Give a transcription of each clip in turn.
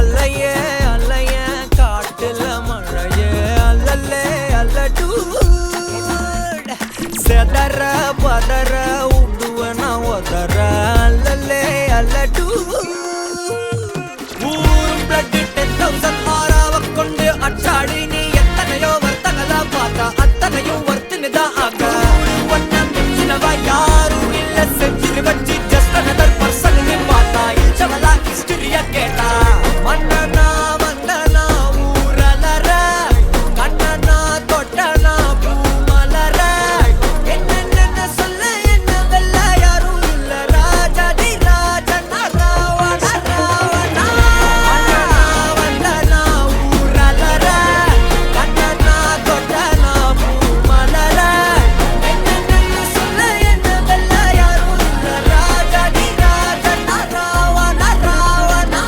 அல்லையே அல்லைய காட்டுல மழையே அல்லல்லே அல்லடு செதற பதற உடுவன ஒதற அல்லல்லே அல்லடு ஊரும் பிளட் 10,000 ஆறாவ கொண்டு அச்சாடி நீ எத்தனையோ வர்த்தகலா பார்த்தா அத்தனையும் வர்த்தினிதான் ஆக ஒன்ன மிஞ்சினவா யாரும் இல்ல செஞ்சிரு வச்சு ஜஸ்ட் அனதர் பர்சன் நீ பார்த்தா இச்சவலா ஹிஸ்டரிய கேட்டா மன்னனா வந்தனா ஊரலற கண்ணனா தொட்டனா பூமலற என்ன சொல்ல என்ன வெல்ல யாரும் இல்ல ராஜாதி ராஜனா ராவண ராவணா மன்னனா வந்தனா ஊரலற கண்ணனா தொட்டனா பூமலற என்ன சொல்ல என்ன வெல்ல யாரும் இல்ல ராஜாதி ராஜனா ராவண ராவணா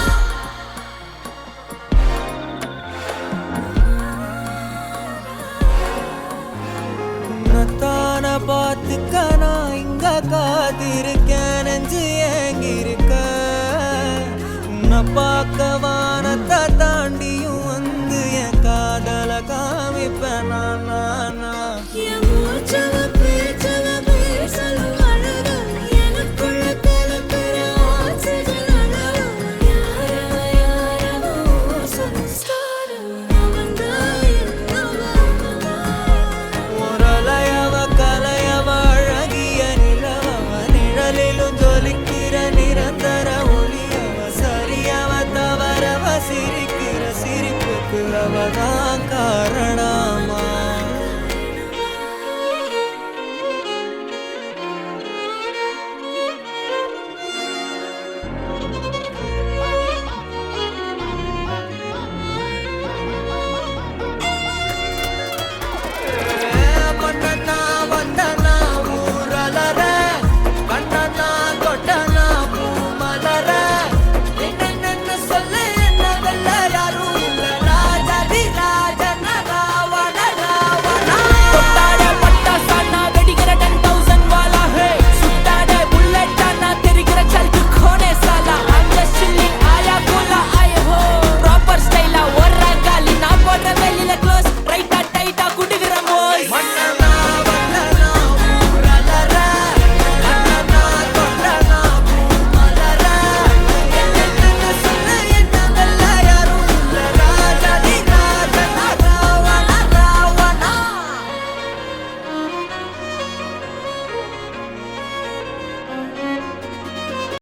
உன்னத்தான பார்த்துக்க நான் இங்க காத்திருக்கேன் நெஞ்சு ஏங்கிருக்க உன்னை பார்க்க